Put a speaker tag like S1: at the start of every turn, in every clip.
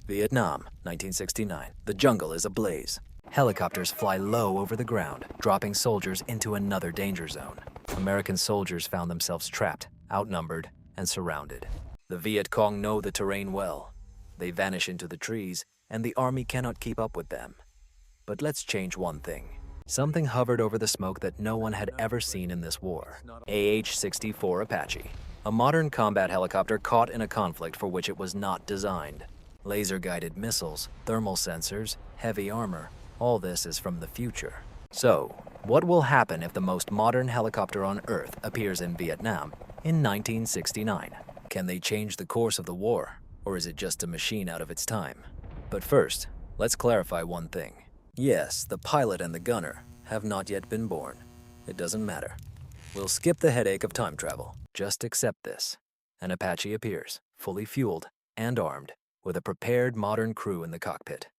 S1: Vietnam, 1969. The jungle is ablaze. Helicopters fly low over the ground, dropping soldiers into another danger zone. American soldiers found themselves trapped, outnumbered, and surrounded. The Viet Cong know the terrain well. They vanish into the trees, and the army cannot keep up with them. But let's change one thing. Something hovered over the smoke that no one had ever seen in this war. AH-64 Apache, a modern combat helicopter caught in a conflict for which it was not designed. Laser-guided missiles, thermal sensors, heavy armor, all this is from the future. So, what will happen if the most modern helicopter on Earth appears in Vietnam in 1969? Can they change the course of the war, or is it just a machine out of its time? But first, let's clarify one thing. Yes, the pilot and the gunner have not yet been born. It doesn't matter. We'll skip the headache of time travel. Just accept this. An Apache appears, fully fueled and armed, with a prepared modern crew in the cockpit.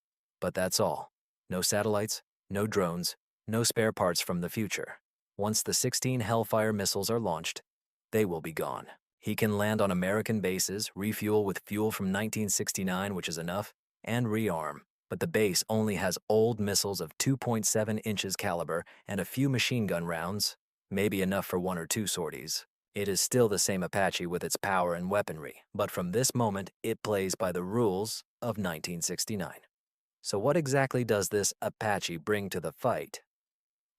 S1: But that's all. No satellites, no drones, no spare parts from the future. Once the 16 Hellfire missiles are launched, they will be gone. He can land on American bases, refuel with fuel from 1969, which is enough, and rearm. But the base only has old missiles of 2.7 inches caliber and a few machine gun rounds, maybe enough for 1 or 2 sorties. It is still the same Apache with its power and weaponry, but from this moment, it plays by the rules of 1969. So what exactly does this Apache bring to the fight?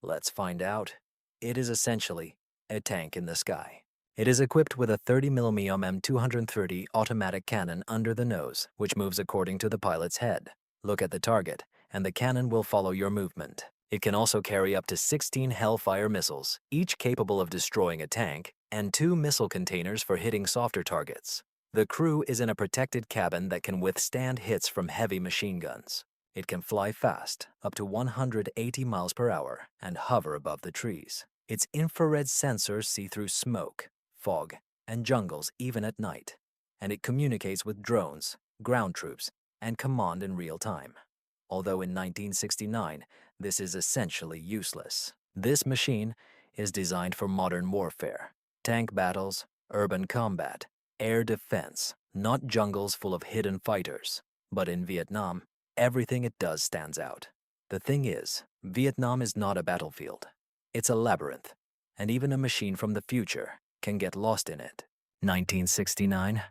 S1: Let's find out. It is essentially a tank in the sky. It is equipped with a 30mm M230 automatic cannon under the nose, which moves according to the pilot's head. Look at the target, and the cannon will follow your movement. It can also carry up to 16 Hellfire missiles, each capable of destroying a tank, and 2 missile containers for hitting softer targets. The crew is in a protected cabin that can withstand hits from heavy machine guns. It can fly fast, up to 180 miles per hour, and hover above the trees. Its infrared sensors see through smoke, fog, and jungles even at night. And it communicates with drones, ground troops, and command in real time. Although in 1969, this is essentially useless. This machine is designed for modern warfare, tank battles, urban combat, air defense, not jungles full of hidden fighters. But in Vietnam, everything it does stands out. The thing is, Vietnam is not a battlefield. It's a labyrinth, and even a machine from the future can get lost in it. 1969.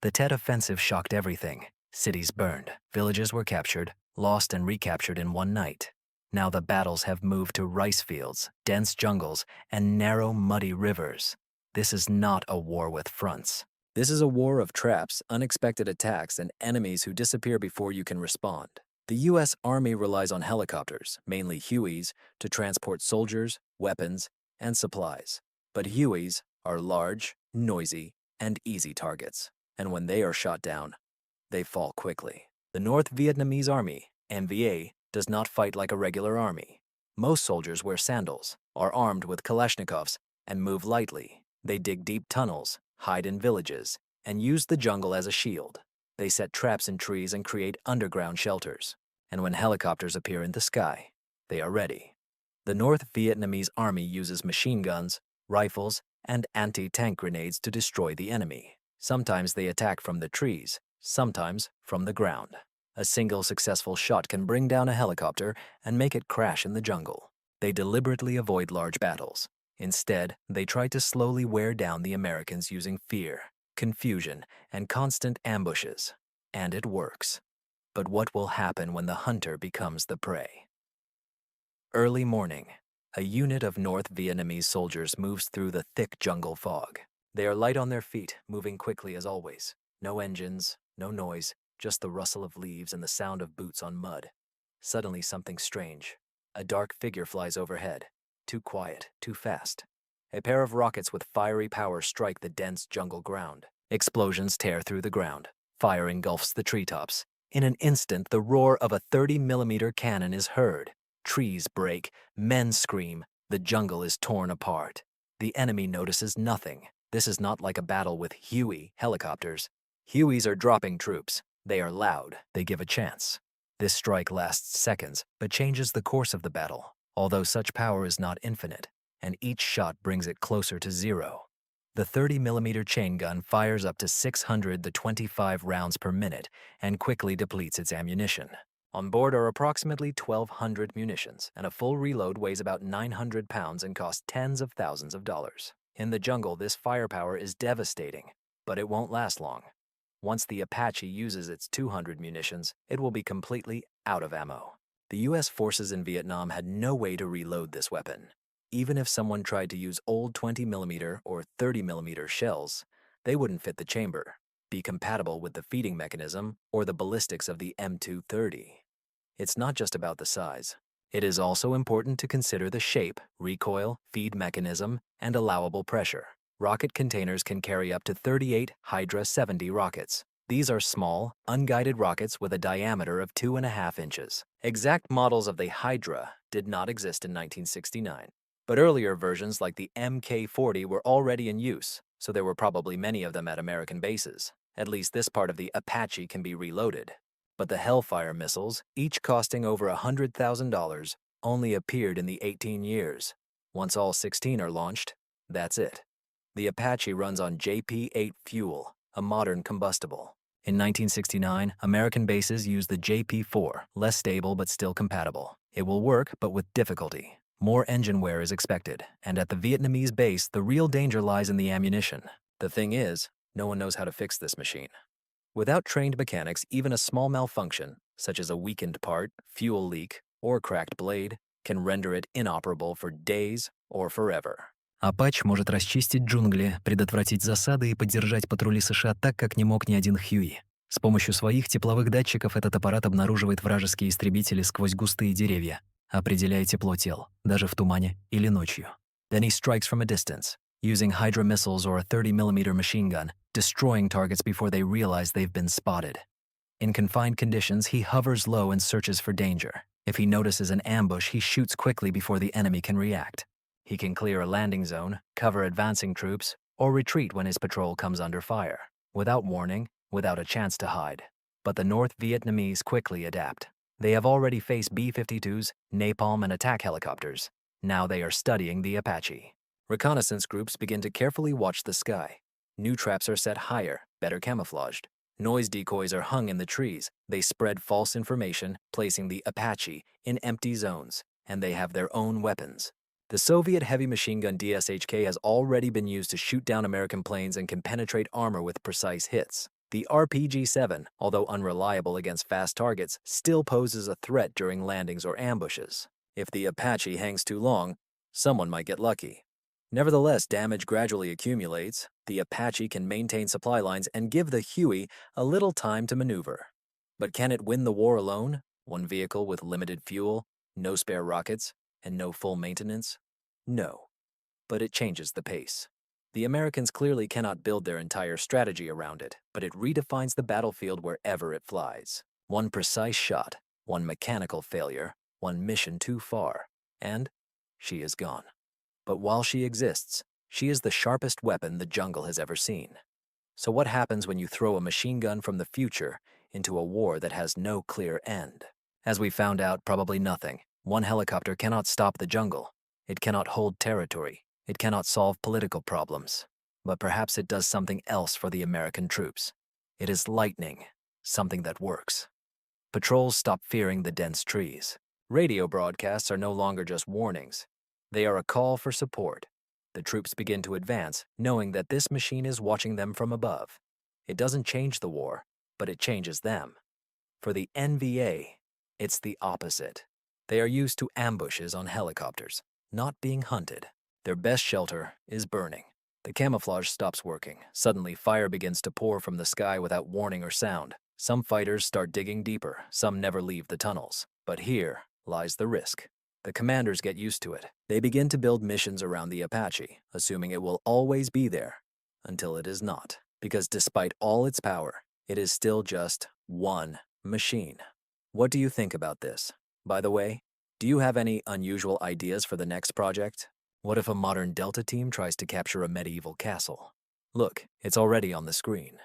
S1: The Tet Offensive shocked everything. Cities burned, villages were captured, lost and recaptured in one night. Now the battles have moved to rice fields, dense jungles, and narrow, muddy rivers. This is not a war with fronts. This is a war of traps, unexpected attacks, and enemies who disappear before you can respond. The U.S. Army relies on helicopters, mainly Hueys, to transport soldiers, weapons, and supplies. But Hueys are large, noisy, and easy targets, and when they are shot down, they fall quickly. The North Vietnamese Army, NVA, does not fight like a regular army. Most soldiers wear sandals, are armed with Kalashnikovs, and move lightly. They dig deep tunnels, hide in villages, and use the jungle as a shield. They set traps in trees and create underground shelters. And when helicopters appear in the sky, they are ready. The North Vietnamese Army uses machine guns, rifles, and anti-tank grenades to destroy the enemy. Sometimes they attack from the trees, sometimes from the ground. A single successful shot can bring down a helicopter and make it crash in the jungle. They deliberately avoid large battles. Instead, they try to slowly wear down the Americans using fear, confusion, and constant ambushes. And it works. But what will happen when the hunter becomes the prey? Early morning. A unit of North Vietnamese soldiers moves through the thick jungle fog. They are light on their feet, moving quickly as always. No engines, no noise, just the rustle of leaves and the sound of boots on mud. Suddenly something strange. A dark figure flies overhead. Too quiet, too fast. A pair of rockets with fiery power strike the dense jungle ground. Explosions tear through the ground. Fire engulfs the treetops. In an instant, the roar of a 30mm cannon is heard. Trees break, men scream, the jungle is torn apart. The enemy notices nothing. This is not like a battle with Huey helicopters. Hueys are dropping troops. They are loud. They give a chance. This strike lasts seconds, but changes the course of the battle, although such power is not infinite, and each shot brings it closer to zero. The 30mm chain gun fires up to 625 rounds per minute and quickly depletes its ammunition. On board are approximately 1,200 munitions, and a full reload weighs about 900 pounds and costs tens of thousands of dollars. In the jungle, this firepower is devastating, but it won't last long. Once the Apache uses its 200 munitions, it will be completely out of ammo. The U.S. forces in Vietnam had no way to reload this weapon. Even if someone tried to use old 20mm or 30mm shells, they wouldn't fit the chamber, be compatible with the feeding mechanism, or the ballistics of the M230. It's not just about the size. It is also important to consider the shape, recoil, feed mechanism, and allowable pressure. Rocket containers can carry up to 38 Hydra 70 rockets. These are small, unguided rockets with a diameter of 2.5 inches. Exact models of the Hydra did not exist in 1969, but earlier versions like the Mk-40 were already in use, so there were probably many of them at American bases. At least this part of the Apache can be reloaded. But the Hellfire missiles, each costing over $100,000, only appeared in the 18 years. Once all 16 are launched, that's it. The Apache runs on JP-8 fuel, a modern combustible. In 1969, American bases used the JP-4, less stable but still compatible. It will work, but with difficulty. More engine wear is expected, and at the Vietnamese base, the real danger lies in the ammunition. The thing is, no one knows how to fix this machine. Without trained mechanics, even a small malfunction, such as a weakened part, fuel leak, or cracked blade, can render it inoperable for days or forever.
S2: Апач может расчистить джунгли, предотвратить засады и поддержать патрули США так, как не мог ни один Хьюи. С помощью своих тепловых датчиков этот аппарат обнаруживает вражеские истребители сквозь густые деревья, определяя тепло тел, даже в тумане или ночью.
S1: Then he strikes from a distance, using Hydra missiles or a 30mm machine gun, destroying targets before they realize they've been spotted. In confined conditions, he hovers low and searches for danger. If he notices an ambush, he shoots quickly before the enemy can react. He can clear a landing zone, cover advancing troops, or retreat when his patrol comes under fire, without warning, without a chance to hide. But the North Vietnamese quickly adapt. They have already faced B-52s, napalm, and attack helicopters. Now they are studying the Apache. Reconnaissance groups begin to carefully watch the sky. New traps are set higher, better camouflaged. Noise decoys are hung in the trees. They spread false information, placing the Apache in empty zones, and they have their own weapons. The Soviet heavy machine gun DSHK has already been used to shoot down American planes and can penetrate armor with precise hits. The RPG-7, although unreliable against fast targets, still poses a threat during landings or ambushes. If the Apache hangs too long, someone might get lucky. Nevertheless, damage gradually accumulates. The Apache can maintain supply lines and give the Huey a little time to maneuver. But can it win the war alone? One vehicle with limited fuel, no spare rockets, and no full maintenance? No. But it changes the pace. The Americans clearly cannot build their entire strategy around it, but it redefines the battlefield wherever it flies. One precise shot, one mechanical failure, one mission too far, and she is gone. But while she exists, she is the sharpest weapon the jungle has ever seen. So what happens when you throw a machine gun from the future into a war that has no clear end? As we found out, probably nothing. One helicopter cannot stop the jungle. It cannot hold territory. It cannot solve political problems. But perhaps it does something else for the American troops. It is lightning, something that works. Patrols stop fearing the dense trees. Radio broadcasts are no longer just warnings. They are a call for support. The troops begin to advance, knowing that this machine is watching them from above. It doesn't change the war, but it changes them. For the NVA, it's the opposite. They are used to ambushes on helicopters, not being hunted. Their best shelter is burning. The camouflage stops working. Suddenly, fire begins to pour from the sky without warning or sound. Some fighters start digging deeper. Some never leave the tunnels. But here lies the risk. The commanders get used to it. They begin to build missions around the Apache, assuming it will always be there, until it is not. Because despite all its power, it is still just one machine. What do you think about this? By the way, do you have any unusual ideas for the next project? What if a modern Delta team tries to capture a medieval castle? Look, it's already on the screen.